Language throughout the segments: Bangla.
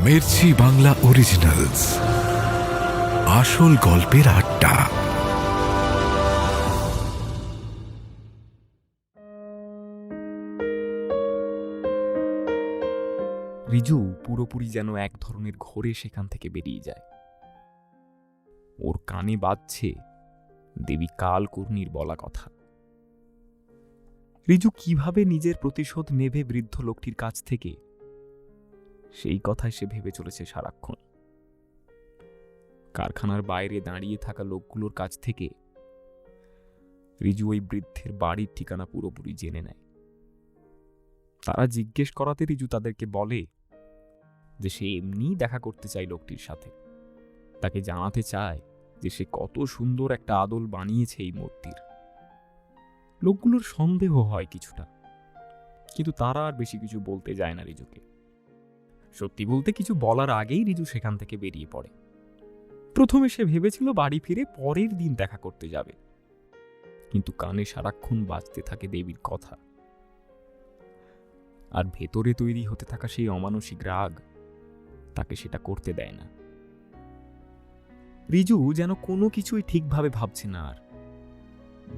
মির্চি বাংলা অরিজিনালস, আসল গল্পের আড্ডা। রিজু পুরোপুরি যেন এক ধরনের ঘোরে সেখান থেকে বেরিয়ে যায়। ওর কানে বাজছে দেবী কালকর্ণীর বলা কথা। রিজু কিভাবে নিজের প্রতিশোধ নেবে বৃদ্ধ লোকটির কাছ থেকে, সেই কথাই সে ভেবে চলেছে সারাক্ষণ। কারখানার বাইরে দাঁড়িয়ে থাকা লোকগুলোর কাছ থেকে রিজু ওই বৃদ্ধের বাড়ির ঠিকানা পুরোপুরি জেনে নেয়। তারা জিজ্ঞেস করাতে রিজু তাদেরকে বলে যে সে এমনিই দেখা করতে চায় লোকটির সাথে। তাকে জানাতে চায় যে সে কত সুন্দর একটা আদল বানিয়েছে এই মূর্তির। লোকগুলোর সন্দেহ হয় কিছুটা, কিন্তু তারা আর বেশি কিছু বলতে যায় না রিজুকে। সত্যি বলতে কিছু বলার আগেই রিজু সেখান থেকে বেরিয়ে পড়ে। প্রথমে সে ভেবেছিল বাড়ি ফিরে পরের দিন দেখা করতে যাবে, কিন্তু কানে সারাক্ষণ বাজতে থাকে দেবীর কথা, আর ভেতরে তৈরি হতে থাকা সেই অমানসিক রাগ তাকে সেটা করতে দেয় না। রিজু যেন কোনো কিছুই ঠিকভাবে ভাবছে না, আর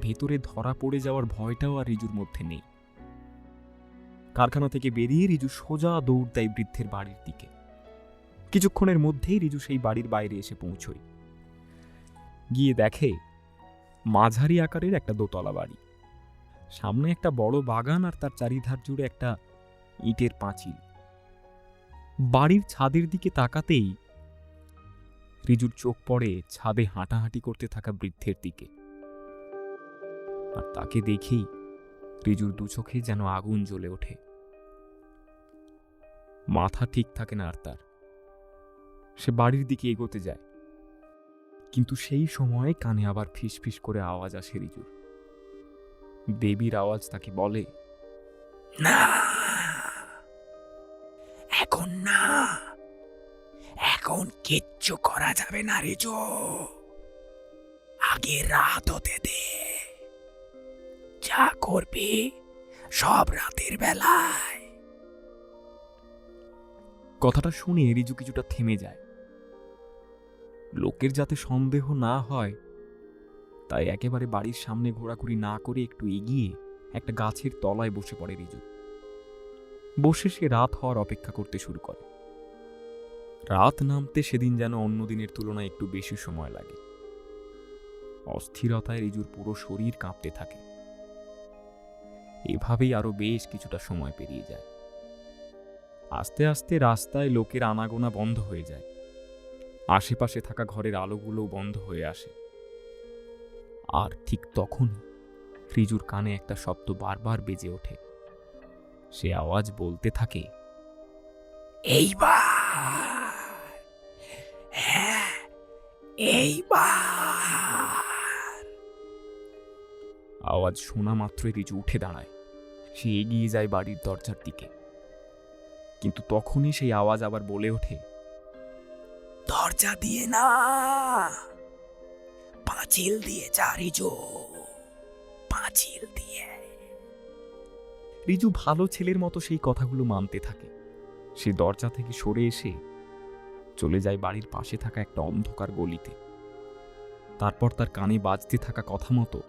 ভেতরে ধরা পড়ে যাওয়ার ভয়টাও আর রিজুর মধ্যে নেই। কারখানা থেকে বেরিয়ে রিজু সোজা দৌড় দেয় বৃদ্ধের বাড়ির দিকে। কিছুক্ষণের মধ্যেই রিজু সেই বাড়ির বাইরে এসে পৌঁছয়। গিয়ে দেখে মাঝারি আকারের একটা দোতলা বাড়ি, সামনে একটা বড় বাগান, আর তার চারিধার জুড়ে একটা ইটের পাঁচিল। বাড়ির ছাদের দিকে তাকাতেই রিজুর চোখ পড়ে ছাদে হাঁটাহাঁটি করতে থাকা বৃদ্ধের দিকে, আর তাকে দেখেই রিজুর দু চোখে যেন আগুন জ্বলে ওঠে। মাথা ঠিক থাকে না আর তার। সে বাড়ির দিকে এগোতে যায়, কিন্তু সেই সময় কানে আবার ফিসফিস করে আওয়াজ আসে রিজুর। দেবীর আওয়াজ তাকে বলে, না, এখন না, এখন কিচ্ছু করা যাবে না রিজু, আগে রাত হতে দে, যা করবি সব রাতের বেলায়। কথাটা শুনে রিজু কিছুটা থেমে যায়। লোকের যাতে সন্দেহ না হয় তাই একেবারে বাড়ির সামনে ঘোরাঘুরি না করে একটু এগিয়ে একটা গাছের তলায় বসে পড়ে রিজু। বসে সে রাত হওয়ার অপেক্ষা করতে শুরু করে। রাত নামতে সেদিন যেন অন্য দিনের তুলনায় একটু বেশি সময় লাগে। অস্থিরতায় রিজুর পুরো শরীর কাঁপতে থাকে। এভাবেই আরো বেশ কিছুটা সময় পেরিয়ে যায়। আস্তে আস্তে রাস্তায় লোকের আনাগোনা বন্ধ হয়ে যায়। আশেপাশে থাকা ঘরের আলোগুলোও বন্ধ হয়ে আসে। আর ঠিক তখনই রিজুর কানে একটা শব্দ বারবার বেজে ওঠে। সে আওয়াজ বলতে থাকে, এইবার, হ্যাঁ এইবার। আওয়াজ শোনা মাত্রই রিজু উঠে দাঁড়ায়। সে এগিয়ে যায় বাড়ির দরজার দিকে, কিন্তু তখনই সেই আওয়াজ আবার বলে ওঠে, দরজা দিয়ে না, পাঁচিল দিয়ে যা রিজু, পাঁচিল দিয়ে। রিজু ভালো ছেলের মতো সেই কথাগুলো মানতে থাকে। সে দরজা থেকে সরে এসে চলে যায় বাড়ির পাশে থাকা একটা অন্ধকার গলিতে। তারপর তার কানে বাজতে থাকা কথা মতো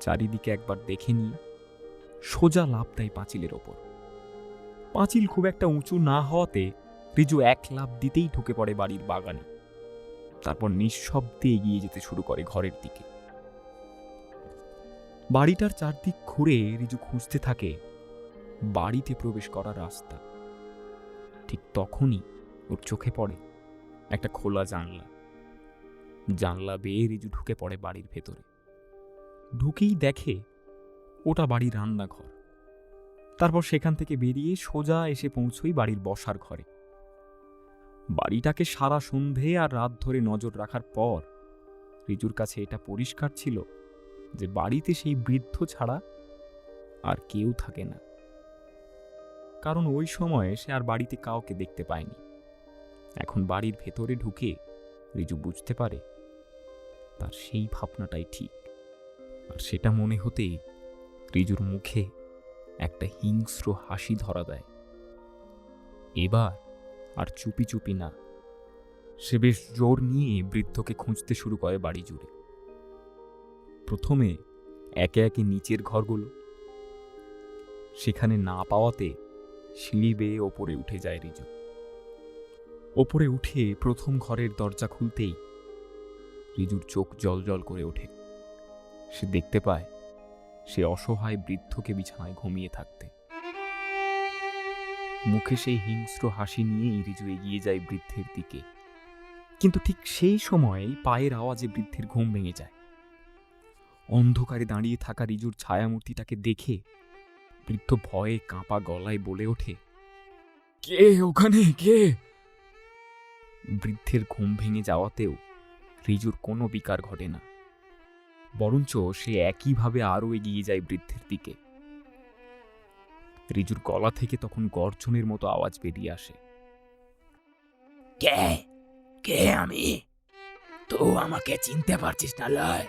চারিদিকে একবার দেখে নিয়ে সোজা লাফ দেয় পাঁচিলের ওপর। পাঁচিল খুব একটা উঁচু না হওয়াতে রিজু এক লাফ দিতেই ঢুকে পড়ে বাড়ির বাগানে। তারপর নিঃশব্দে এগিয়ে যেতে শুরু করে ঘরের দিকে। বাড়িটার চারদিক ঘুরে রিজু খুঁজতে থাকে বাড়িতে প্রবেশ করার রাস্তা। ঠিক তখনই ওর চোখে পড়ে একটা খোলা জানলা। জানলা বেয়ে রিজু ঢুকে পড়ে বাড়ির ভেতরে। ঢুকেই দেখে ওটা বাড়ির রান্নাঘর। তারপর সেখান থেকে বেরিয়ে সোজা এসে পৌঁছই বাড়ির বসার ঘরে। বাড়িটাকে সারা সন্ধে আর রাত ধরে নজর রাখার পর রিজুর কাছে এটা পরিষ্কার ছিল যে বাড়িতে সেই বৃদ্ধ ছাড়া আর কেউ থাকে না। কারণ ওই সময়ে সে আর বাড়িতে কাউকে দেখতে পায়নি। এখন বাড়ির ভেতরে ঢুকে রিজু বুঝতে পারে তার সেই ভাবনাটাই ঠিক। আর সেটা মনে হতেই রিজুর মুখে একটা হিংস্র হাসি ধরা দেয়। এবার আর চুপি চুপি না, সে বেশ জোর নিয়ে বৃদ্ধকে খুঁজতে শুরু করে বাড়ি জুড়ে। প্রথমে একে একে নিচের ঘরগুলো, সেখানে না পাওয়াতে সিঁড়ি বেয়ে ওপরে উঠে যায় রিজু। ওপরে উঠে প্রথম ঘরের দরজা খুলতেই রিজুর চোখ জল করে ওঠে। সে দেখতে পায় সে অসহায় বৃদ্ধকে বিছানায় ঘুমিয়ে থাকতে। মুখে সেই হিংস্র হাসি নিয়েই রিজু এগিয়ে যায় বৃদ্ধের দিকে। কিন্তু ঠিক সেই সময় পায়ের আওয়াজে বৃদ্ধের ঘুম ভেঙে যায়। অন্ধকারে দাঁড়িয়ে থাকা রিজুর ছায়ামূর্তিটাকে দেখে বৃদ্ধ ভয়ে কাঁপা গলায় বলে ওঠে, কে ওখানে, কে? বৃদ্ধের ঘুম ভেঙে যাওয়াতেও রিজুর কোনো বিকার ঘটে না, বরঞ্চ সে একইভাবে আরও এগিয়ে যায় বৃদ্ধের দিকে। রিজুর গলা থেকে তখন গর্জনের মতো আওয়াজ বেরিয়ে আসে। কে কে আমি? তো আমাকে চিনতে পারছিস না লয়?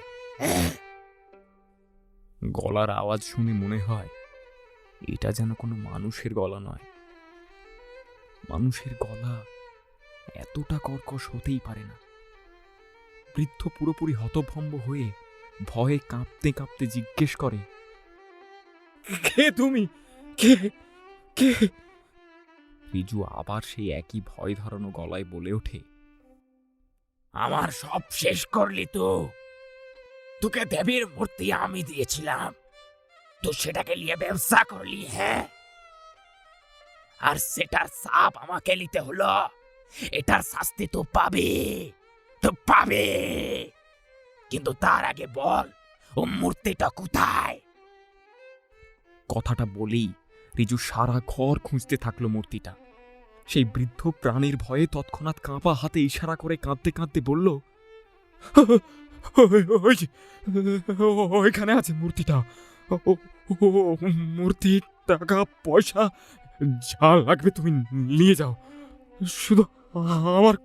গলার আওয়াজ শুনে মনে হয় এটা যেন কোনো মানুষের গলা নয়। মানুষের গলা এতটা কর্কশ হতেই পারে না। বৃদ্ধ পুরোপুরি হতভম্ব হয়ে ভয়ে কাঁপতে কাঁপতে জিজ্ঞেস করে, কে তুমি? কে কে? রিজু আবার সেই একই ভয় ধরানো গলায় বলে ওঠে, আমার সব শেষ করলি তো। তোকে দেবীর মূর্তি আমি দিয়েছিলাম, তো সেটাকে নিয়ে ব্যবসা করলি, হ্যাঁ? আর সেটার সাপ আমাকে নিতে হলো। এটার শাস্তি তো পাবে, তো পাবে। কিন্তু তার আগে বল, ও মূর্তিটা কোথায়? কথাটা বলেই রিজু সারা ঘর খুঁজতে থাকলো মূর্তিটা। সেই বৃদ্ধ প্রাণীর ভয়ে তৎক্ষণাৎ কাঁপা হাতে ইশারা করে কাঁদতে কাঁদতে বলল, ওইখানে আছে মূর্তিটা। মূর্তি, টাকা পয়সা যা লাগবে তুমি নিয়ে যাও, শুধু আমার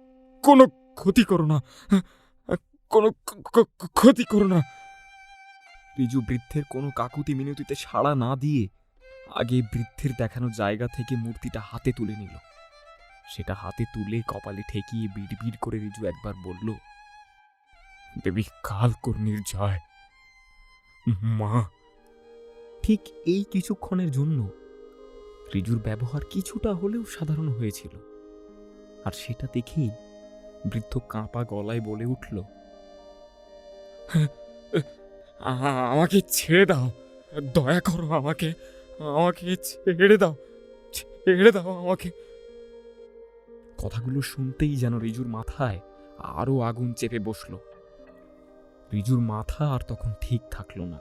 কোনো ক্ষতি করো না, কোনো ক্ষতি করো না। রিজু বৃদ্ধের কোনো কাকুতি মিনতিতে সাড়া না দিয়ে আগে বৃদ্ধের দেখানো জায়গা থেকে মূর্তিটা হাতে তুলে নিল। সেটা হাতে তুলে কপালে ঠেকিয়ে বিড়বিড় করে রিজু একবার বলল, দেবী কালকর্ণীর জয় মা। ঠিক এই কিছুক্ষণের জন্য রিজুর ব্যবহার কিছুটা হলেও সাধারণ হয়েছিল, আর সেটা দেখেই বৃদ্ধ কাঁপা গলায় বলে উঠল, আমাকে ছেড়ে দাও, দয়া করো, আমাকে আমাকে ছেড়ে দাও, ছেড়ে দাও আমাকে। কথাগুলো শুনতেই যেন রিজুর মাথায় আরো আগুন চেপে বসল। রিজুর মাথা আর তখন ঠিক থাকলো না।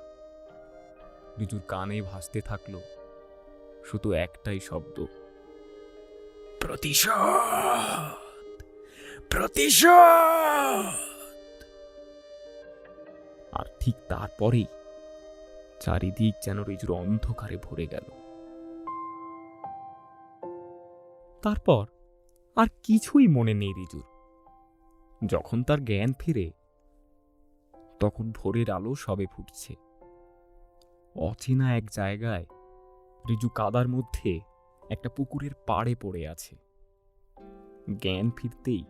রিজুর কানে ভাসতে থাকলো শুধু একটাই শব্দ, প্রতিশোধ, প্রতিশোধ। আর ঠিক তারপরেই চারিদিক যেন রিজুর অন্ধকারে ভরে গেল। তারপর আর কিছুই মনে নেই রিজুর। যখন তার জ্ঞান ফিরে তখন ভোরের আলো সবে ফুটছে। অচেনা এক জায়গায় রিজু কাদার মধ্যে একটা পুকুরের পাড়ে পড়ে আছে। জ্ঞান ফিরতেই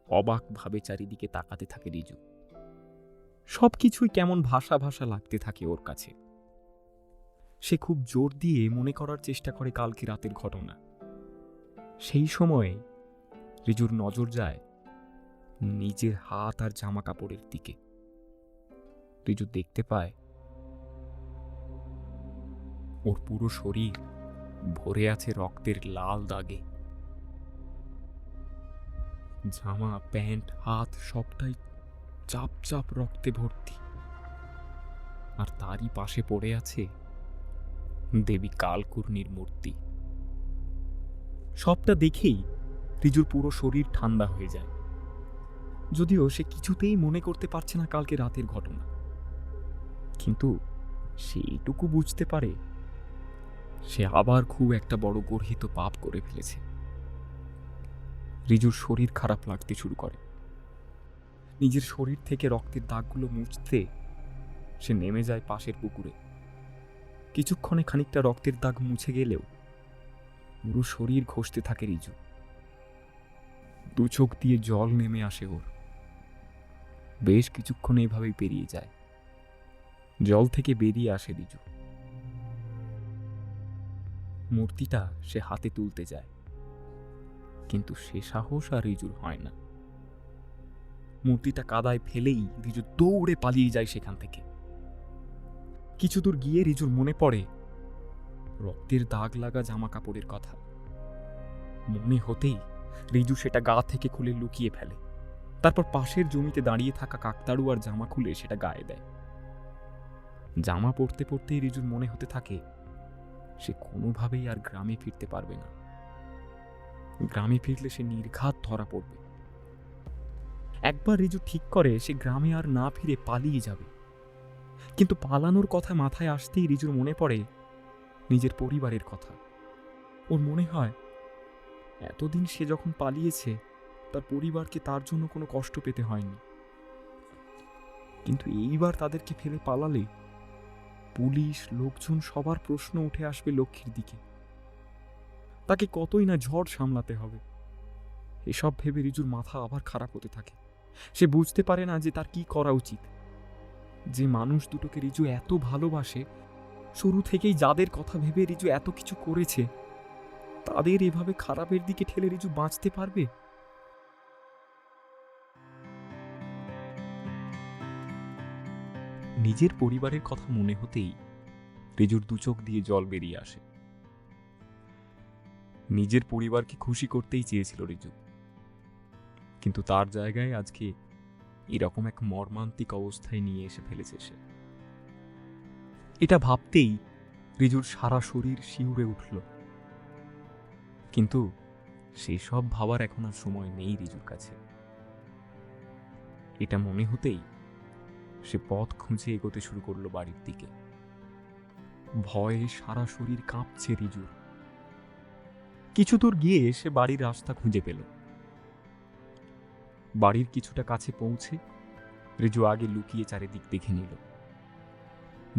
অবাকভাবে চারিদিকে তাকাতে থাকে রিজু। সবকিছুই কেমন ভাষা ভাষা লাগতে থাকে ওর কাছে। সে খুব জোর দিয়ে মনে করার চেষ্টা করে কালকে রাতের ঘটনা। সেই সময়ে রিজুর নজর যায় নিজের হাত আর জামা কাপড়ের দিকে। রিজু দেখতে পায় ওর পুরো শরীর ভরে আছে রক্তের লাল দাগে। জামা, প্যান্ট, হাত সবটাই চাপ চাপ রক্তে ভর্তি। আর তারই পাশে পড়ে আছে দেবী কালকর্ণীর মূর্তি। সবটা দেখেই রিজুর পুরো শরীর ঠান্ডা হয়ে যায়, যদিও সে কিছুতেই মনে করতে পারছে না কালকে রাতের ঘটনা। কিন্তু সেইটুকু বুঝতে পারে সে আবার খুব একটা বড় গর্হিত পাপ করে ফেলেছে। রিজুর শরীর খারাপ লাগতে শুরু করে। নিজের শরীর থেকে রক্তের দাগগুলো মুছতে সে নেমে যায় পাশের পুকুরে। কিছুক্ষণে খানিকটা রক্তের দাগ মুছে গেলেও পুরো শরীর ঘষতে থাকে রিজু। দু চোখ দিয়ে জল নেমে আসে ওর। বেশ কিছুক্ষণ এভাবেই পেরিয়ে যায়। জল থেকে বেরিয়ে আসে রিজু। মূর্তিটা সে হাতে তুলতে যায়, কিন্তু সে সাহস আর রিজুর হয় না। মূর্তিটা কাদায় ফেলেই রিজু দৌড়ে পালিয়ে যায় সেখান থেকে। কিছু দূর গিয়ে রিজুর মনে পড়ে রক্তের দাগ লাগা জামা কাপড়ের কথা। মনে হতেই রিজু সেটা গা থেকে খুলে লুকিয়ে ফেলে। তারপর পাশের জমিতে দাঁড়িয়ে থাকা কাকতাড়ুয়ার জামা খুলে সেটা গায়ে দেয়। জামা পরতে পরতেই রিজুর মনে হতে থাকে সে কোনোভাবেই আর গ্রামে ফিরতে পারবে না। গ্রামে ফিরলে সে নির্ঘাত ধরা পড়বে। একবার রিজু ঠিক করে সে গ্রামে আর না ফিরে পালিয়ে যাবে। কিন্তু পালানোর কথা মাথায় আসতেই রিজুর মনে পড়ে নিজের পরিবারের কথা। ওর মনে হয় এতদিন সে যখন পালিয়েছে তার পরিবারকে তার জন্য কোনো কষ্ট পেতে হয়নি, কিন্তু এইবার তাদেরকে ফেলে পালালে পুলিশ, লোকজন সবার প্রশ্ন উঠে আসবে লক্ষ্মীর দিকে। তাকে কতই না ঝড় সামলাতে হবে। এসব ভেবে রিজুর মাথা আবার খারাপ হতে থাকে। সে বুঝতে পারে না যে তার কি করা উচিত। যে মানুষ দুটোকে রিজু এত ভালোবাসে, শুরু থেকেই যাদের কথা ভেবে রিজু এত কিছু করেছে, তাদের এভাবে খারাপের দিকে ঠেলে রিজু বাঁচতে পারবে? নিজের পরিবারের কথা মনে হতেই রিজুর দু চোখ দিয়ে জল বেরিয়ে আসে। নিজের পরিবারকে খুশি করতেই চেয়েছিল রিজু, কিন্তু তার জায়গায় আজকে এরকম এক মর্মান্তিক অবস্থায় নিয়ে এসে ফেলেছে সে। এটা ভাবতেই রিজুর সারা শরীর শিউরে উঠল। কিন্তু সেসব ভাবার এখন আর সময় নেই রিজুর কাছে। এটা মনে হতেই সে পথ খুঁজে এগোতে শুরু করলো বাড়ির দিকে। ভয়ে সারা শরীর কাঁপছে রিজুর। কিছু দূর গিয়ে সে বাড়ির রাস্তা খুঁজে পেল। বাড়ির কিছুটা কাছে পৌঁছে রিজু আগে লুকিয়ে চারিদিক দেখে নিল।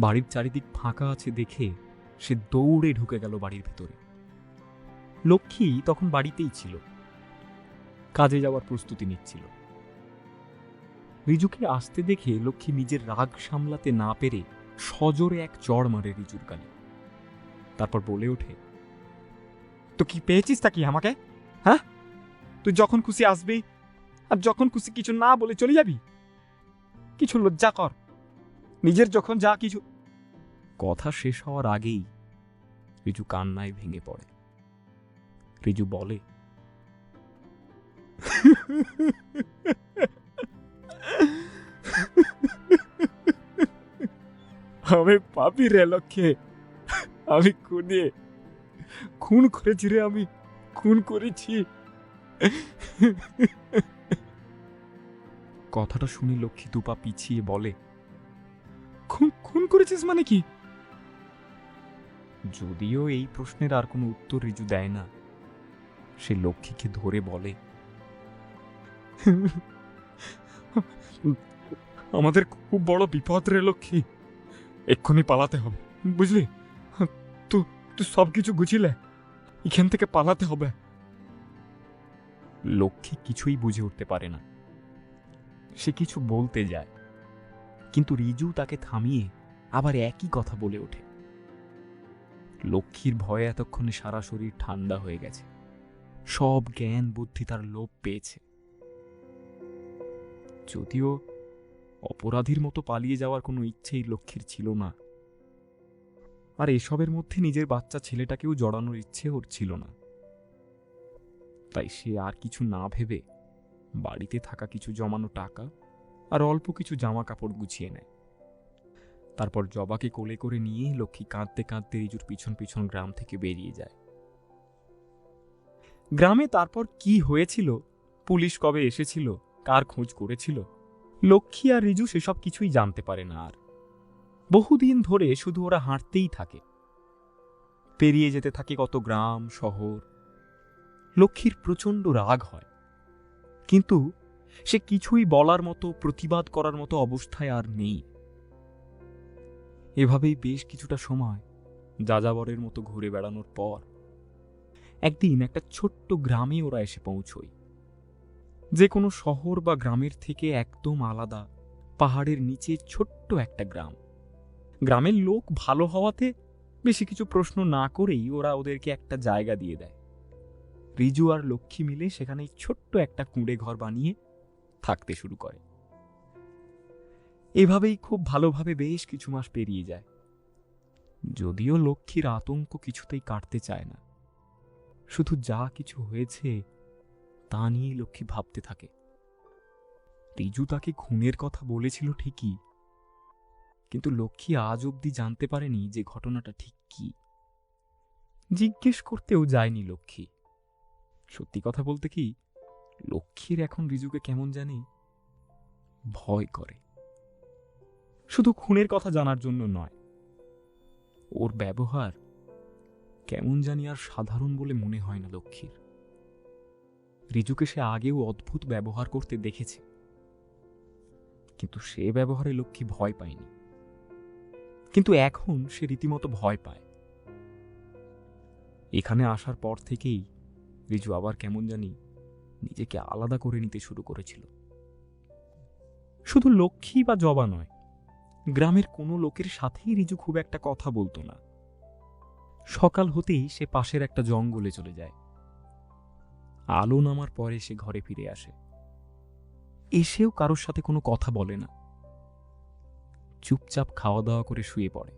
বাড়ির চারিদিক ফাঁকা আছে দেখে সে দৌড়ে ঢুকে গেল বাড়ির ভেতরে। লক্ষ্মী তখন বাড়িতেই ছিল, কাজে যাওয়ার প্রস্তুতি নিচ্ছিল। রিজুকে আসতে দেখে লক্ষ্মী নিজের রাগ সামলাতে না পেরে সজোরে এক চড় মারে রিজুর গালে। তারপর বলে ওঠে, তো কি পেয়েছিস তা কি আমাকে? হ্যাঁ, তুই যখন খুশি আসবি আর যখন খুশি কিছু না বলে চলে যাবি? কিছু লজ্জা কর, নিজের যখন যা কিছু। কথা শেষ হওয়ার আগেই রিজু কান্নায় ভেঙে পড়ে। রিজু বলে, আমি পাপি রে লক্ষ্যে, আমি খুন করেছি রে, আমি খুন করেছি। কথাটা শুনে লক্ষ্মী দুপা পিছিয়ে বলে, খুন করেছিস মানে কি? যদিও এই প্রশ্নের আর কোনো উত্তর রিজু দেয় না, সে লক্ষ্মীকে ধরে বলে, আমাদের খুব বড় বিপদ রে লক্ষ্মী, এক্ষুনি পালাতে হবে, বুঝলি? তুই সবকিছু গুছিলে এখান থেকে পালাতে হবে। লক্ষ্মী কিছুই বুঝে উঠতে পারে না। সে কিছু বলতে যায়, কিন্তু রিজু তাকে থামিয়ে আবার একই কথা বলে ওঠে। লক্ষ্মীর ভয়ে এতক্ষণে সারা শরীর ঠান্ডা হয়ে গেছে, সব জ্ঞান বুদ্ধি তার লোপ পেয়েছে। যদিও অপরাধীর মতো পালিয়ে যাওয়ার কোনো ইচ্ছেই লক্ষ্মীর ছিল না, আর এসবের মধ্যে নিজের বাচ্চা ছেলেটাকেও জড়ানোর ইচ্ছে ওর ছিল না। তাই সে আর কিছু না ভেবে বাড়িতে থাকা কিছু জমানো টাকা আর অল্প কিছু জামা কাপড় গুছিয়ে নেয়। তারপর জবাকে কোলে করে নিয়ে লক্ষ্মী কাঁদতে কাঁদতে রিজুর পিছন পিছন গ্রাম থেকে বেরিয়ে যায়। গ্রামে তারপর কি হয়েছিল, পুলিশ কবে এসেছিল, কার খোঁজ করেছিল, লক্ষ্মী আর রিজু সেসব কিছুই জানতে পারে না। আর বহুদিন ধরে শুধু ওরা হাঁটতেই থাকে, পেরিয়ে যেতে থাকে কত গ্রাম শহর। লক্ষ্মীর প্রচণ্ড রাগ হয়, কিন্তু সে কিছুই বলার মতো, প্রতিবাদ করার মতো অবস্থায় আর নেই। এভাবেই বেশ কিছুটা সময় যাযাবরের মতো ঘুরে বেড়ানোর পর একদিন একটা ছোট্ট গ্রামে ওরা এসে পৌঁছয়। যে কোনো শহর বা গ্রামের থেকে একদম আলাদা পাহাড়ের নিচে ছোট্ট একটা গ্রাম। গ্রামের লোক ভালো হওয়াতে বেশি কিছু প্রশ্ন না করেই ওরা ওদেরকে একটা জায়গা দিয়ে দেয়। রিজু আর লক্ষ্মী মিলে সেখানে ছোট্ট একটা কুঁড়ে ঘর বানিয়ে থাকতে শুরু করে। এভাবেই খুব ভালোভাবে বেশ কিছু মাস পেরিয়ে যায়। যদিও লক্ষ্মীর আতঙ্ক কিছুতেই কাটতে চায় না, শুধু যা কিছু হয়েছে তা নিয়েই লক্ষ্মী ভাবতে থাকে। রিজু তাকে খুনের কথা বলেছিল ঠিকই, কিন্তু লক্ষ্মী আজ অবধি জানতে পারেনি যে ঘটনাটা ঠিক কি। জিজ্ঞেস করতেও যায়নি লক্ষ্মী। সত্যি কথা বলতে কি, লক্ষ্মীর এখন রিজুকে কেমন জানি ভয় করে। শুধু খুনের কথা জানার জন্য নয়, ওর ব্যবহার কেমন জানি আর সাধারণ বলে মনে হয় না লক্ষ্মীর। রিজুকে সে আগেও অদ্ভুত ব্যবহার করতে দেখেছে, কিন্তু সে ব্যবহারে লক্ষ্মী ভয় পায়নি। কিন্তু এখন সে রীতিমতো ভয় পায়। এখানে আসার পর থেকেই রিজু আবার কেমন জানি নিজেকে আলাদা করে নিতে শুরু করেছিল। শুধু লক্ষ্মী বা জবা নয়, গ্রামের কোনো লোকের সাথেই রিজু খুব একটা কথা বলতো না। সকাল হতেই সে পাশের একটা জঙ্গলে চলে যায়। আলো নামার পরে সে ঘরে ফিরে আসে। এসেও কারোর সাথে কোনো কথা বলে না, চুপচাপ খাওয়া দাওয়া করে শুয়ে পড়ে।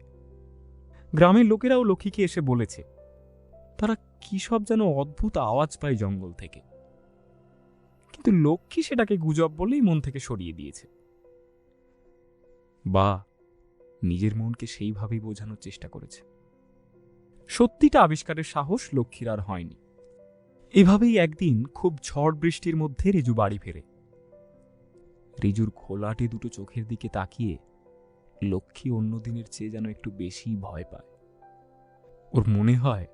গ্রামের লোকেরাও লক্ষ্মীকে এসে বলেছে তারা কি সব যেন অদ্ভুত আওয়াজ পায় জঙ্গল থেকে, কিন্তু লক্ষ্মী সেটাকে গুজব বলেই মন থেকে সরিয়ে দিয়েছে। বা নিজের মনকে সেইভাবেই বোঝানোর চেষ্টা করেছে। সত্যিটা আবিষ্কারের সাহস লক্ষ্মীর আর হয়নি। এভাবেই একদিন খুব ঝড় বৃষ্টির মধ্যে রিজু বাড়ি ফেরে। রিজুর ঘোলাটে দুটো চোখের দিকে তাকিয়ে লক্ষ্মী অন্য দিনের চেয়ে যেন একটু বেশি ভয় পায়। ওর মনে হয়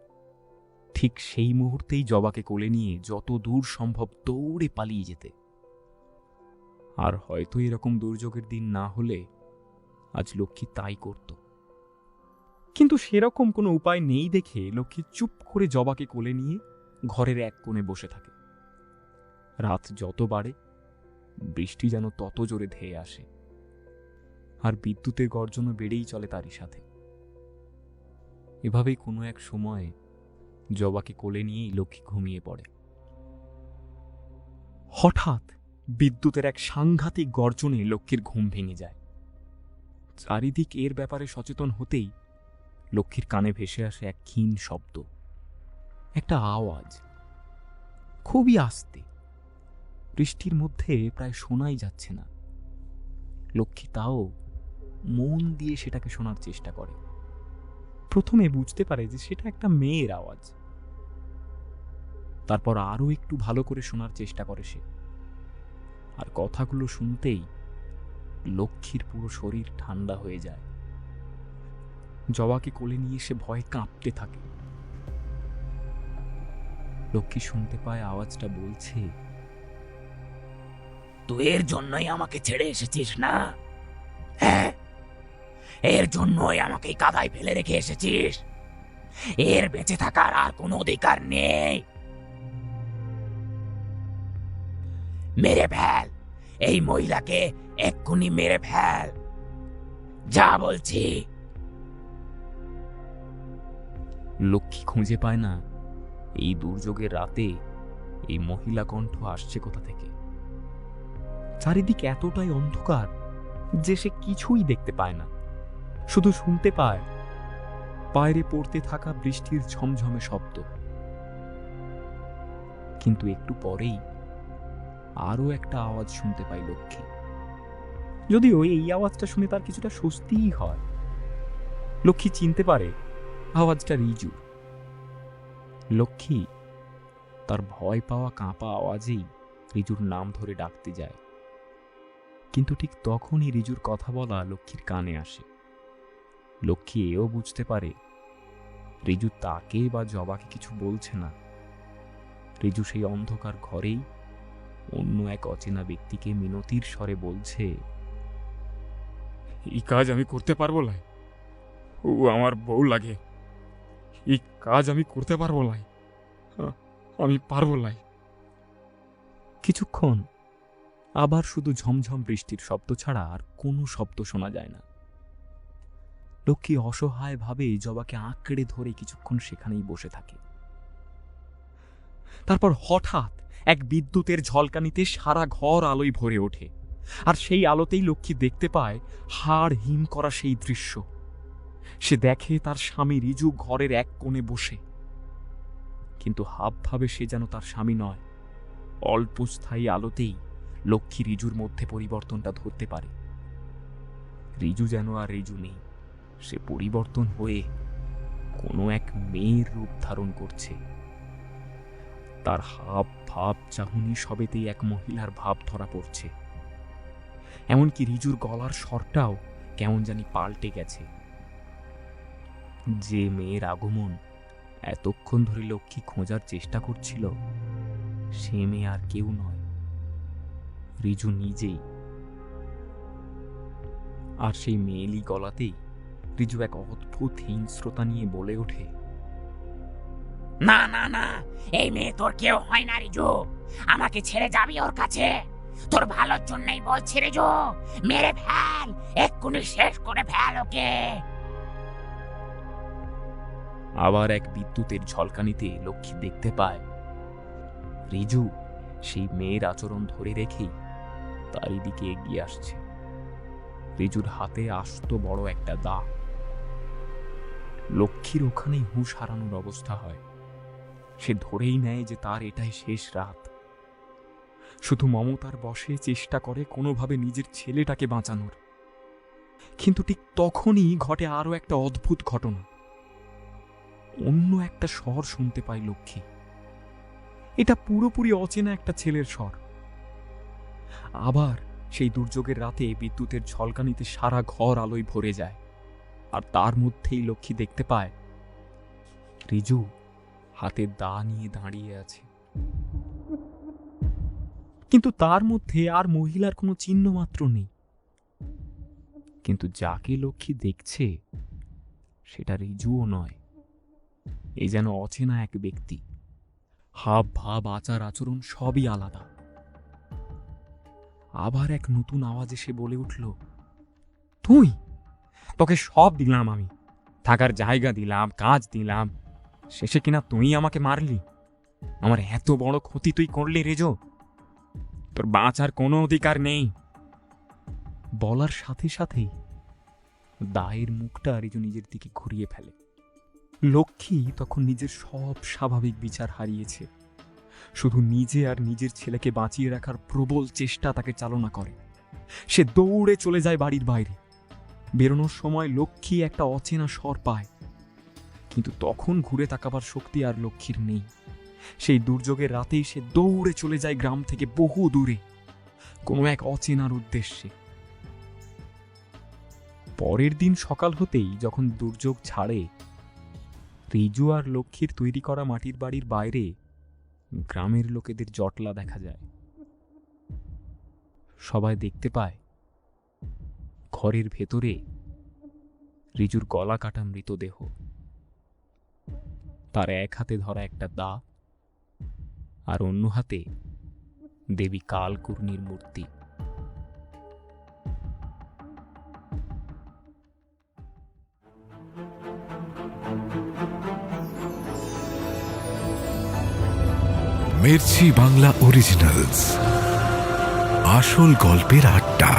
ঠিক সেই মুহূর্তেই জবাকে কোলে নিয়ে যত দূর সম্ভব দৌড়ে পালিয়ে যেতে। আর হয়তো এরকম দুর্যোগের দিন না হলে আজ লক্ষ্মী তাই করত। কিন্তু সেরকম কোনো উপায় নেই দেখে লক্ষ্মী চুপ করে জবাকে কোলে নিয়ে ঘরের এক কোণে বসে থাকে। রাত যত বাড়ে বৃষ্টি যেন তত জোরে ধেয়ে আসে, আর বিদ্যুতের গর্জনও বেড়েই চলে তারই সাথে। এভাবেই কোনো এক সময়ে জবাকে কোলে নিয়েই লক্ষ্মী ঘুমিয়ে পড়ে। হঠাৎ বিদ্যুতের এক সাংঘাতিক গর্জনে লক্ষ্মীর ঘুম ভেঙে যায়। চারিদিক এর ব্যাপারে সচেতন হতেই লক্ষ্মীর কানে ভেসে আসে এক ক্ষীণ শব্দ, একটা আওয়াজ, খুবই আস্তে, বৃষ্টির মধ্যে প্রায় শোনাই যাচ্ছে না। লক্ষ্মী তাও মন দিয়ে সেটাকে শোনার চেষ্টা করে। প্রথমে বুঝতে পারে যে সেটা একটা মেয়ের আওয়াজ। তারপর আরো একটু ভালো করে শোনার চেষ্টা করে সে, আর কথাগুলো শুনতেই লক্ষ্মীর পুরো শরীর ঠান্ডা হয়ে যায়। জবাকে কোলে নিয়ে সে ভয়ে কাঁপতে থাকে। লক্ষ্মী শুনতে পায় আওয়াজটা বলছে, তুই এর জন্যই আমাকে ছেড়ে এসেছিস না? হ্যাঁ, এর জন্যই আমাকে কাদায় ফেলে রেখে এসেছিস। এর বেঁচে থাকার আর কোনো অধিকার নেই। মেরে ফেল এই মহিলাকে, এক্ষুনি মেরে ফেল, যা বলছি। লক্ষ্মী খুঁজে পায় না এই দুর্যোগের রাতে এই মহিলা কণ্ঠ আসছে কোথা থেকে। চারিদিক এতটাই অন্ধকার যে সে কিছুই দেখতে পায় না, শুধু শুনতে পায় বাইরে পড়তে থাকা বৃষ্টির ঝমঝমে শব্দ। কিন্তু একটু পরেই আরো একটা আওয়াজ শুনতে পায় লক্ষ্মী। যদিও এই আওয়াজটা শুনে তার কিছুটা স্বস্তিই হয়। লক্ষ্মী চিনতে পারে আওয়াজটা রিজু। লক্ষ্মী তার ভয় পাওয়া কাঁপা আওয়াজেই রিজুর নাম ধরে ডাকতে যায়। কিন্তু ঠিক তখনই রিজুর কথা বলা লক্ষ্মীর কানে আসে। লক্ষ্মী এও বুঝতে পারে রিজু তাকে বা জবাকে কিছু বলছে না। রিজু সেই অন্ধকার ঘরেই অন্য এক অচেনা ব্যক্তিকে মিনতির স্বরে বলছে, এই কাজ আমি করতে পারবো না। ও আমার বউ লাগে। এই কাজ আমি করতে পারবো না। আমি পারবো না। কিছুক্ষণ আবার শুধু ঝমঝম বৃষ্টির শব্দ ছাড়া আর কোনো শব্দ শোনা যায় না। লক্ষ্মী অসহায়ভাবে জবাকে আঁকড়ে ধরে কিছুক্ষণ সেখানেই বসে থাকে। তারপর হঠাৎ এক বিদ্যুতের ঝলকানিতে সারা ঘর আলোয় ভরে ওঠে, আর সেই আলোতেই লক্ষ্মী দেখতে পায় হাড় হিম করা সেই দৃশ্য। সে দেখে তার স্বামী রিজু ঘরের এক কোণে বসে, কিন্তু হাবভাবে সে যেন তার স্বামী নয়। অল্প স্থায়ী আলোতেই লক্ষ্মী রিজুর মধ্যে পরিবর্তনটা ধরতে পারে। রিজু যেন আর রিজু নেই, সে পরিবর্তন হয়ে কোনো এক মেয়ের রূপ ধারণ করছে। তার হাব ভাব চাহনি সবেতেই এক মহিলার ভাব ধরা পড়ছে। এমনকি রিজুর গলার স্বরটাও কেমন জানি পাল্টে গেছে। যে মেয়ের আগমন এতক্ষণ ধরে লক্ষ্মী খোঁজার চেষ্টা করছিল, সে মেয়ে আর কেউ নয়, রিজু নিজেই। আর সেই মেয়েলি গলাতেই রিজু এক অদ্ভুত হিংস্রতা নিয়ে বলে ওঠে, না না না, এই মেয়ে তোর কেউ হয় না রিজু। আমাকে ছেড়ে যাবি ওর কাছে? তোর ভালোর জন্যই বলছি রিজু, মেরে ফেল, এক্ষুনি শেষ করে ফেল ওকে। আবার এক বিদ্যুতের ঝলকানিতে লক্ষ্মী দেখতে পায় রিজু সেই মেয়ের আচরণ ধরে রেখেই তারই দিকে এগিয়ে আসছে। রিজুর হাতে আস্ত বড় একটা দা। লক্ষ্মীর ওখানেই হুঁশ হারানোর অবস্থা হয়। সে ধরেই নেয় যে তার এটাই শেষ রাত। শুধু মমতার বশে চেষ্টা করে কোনোভাবে নিজের ছেলেটাকে বাঁচানোর। কিন্তু ঠিক তখনই ঘটে আরো একটা অদ্ভুত ঘটনা। অন্য একটা স্বর শুনতে পায় লক্ষ্মী। এটা পুরোপুরি অচেনা একটা ছেলের স্বর। আবার সেই দুর্যোগের রাতে বিদ্যুতের ঝলকানিতে সারা ঘর আলোয় ভরে যায়, আর তার মধ্যেই লক্ষ্মী দেখতে পায় রিজু হাতে দা নিয়ে দাঁড়িয়ে আছে। কিন্তু তার মধ্যে আর মহিলার কোনো চিহ্ন মাত্র নেই। কিন্তু যাকে লক্ষ্মী দেখছে সেটা রিজুও নয়, এ যেন অচেনা এক ব্যক্তি। হাব ভাব আচার আচরণ সবই আলাদা। আবার এক নতুন আওয়াজ এসে বলে উঠল, তুই? তোকে সব দিলাম আমি, থাকার জায়গা দিলাম, কাজ দিলাম, শেষে কিনা তুই আমাকে মারলি? আমার এত বড় ক্ষতি তুই করলি রেজো? তোর বাঁচার কোনো অধিকার নেই। বলার সাথে সাথেই দায়ের মুখটা রিজু নিজের দিকে ঘুরিয়ে ফেলে। লক্ষ্মী তখন নিজের সব স্বাভাবিক বিচার হারিয়েছে। শুধু নিজে আর নিজের ছেলেকে বাঁচিয়ে রাখার প্রবল চেষ্টা তাকে চালনা করে। সে দৌড়ে চলে যায় বাড়ির বাইরে। বেরোনোর সময় লক্ষ্মী একটা অচেনা স্বর পায়, কিন্তু তখন ঘুরে তাকাবার শক্তি আর লক্ষ্মীর নেই। সেই দুর্যোগের রাতেই সে দৌড়ে চলে যায় গ্রাম থেকে বহু দূরে, কোনো এক অচেনার উদ্দেশ্যে। পরের দিন সকাল হতেই যখন দুর্যোগ ছাড়ে, রিজু আর লক্ষ্মীর তৈরি করা মাটির বাড়ির বাইরে গ্রামের লোকেদের জটলা দেখা যায়। সবাই দেখতে পায় ঘরের ভেতরে রিজুর গলা কাটা মৃতদেহ, তার এক হাতে ধরা একটা দা, আর অন্য হাতে দেবী কালকুর্ণীর মূর্তি। মির্চি বাংলা অরিজিনালস, আসল গল্পের আড্ডা।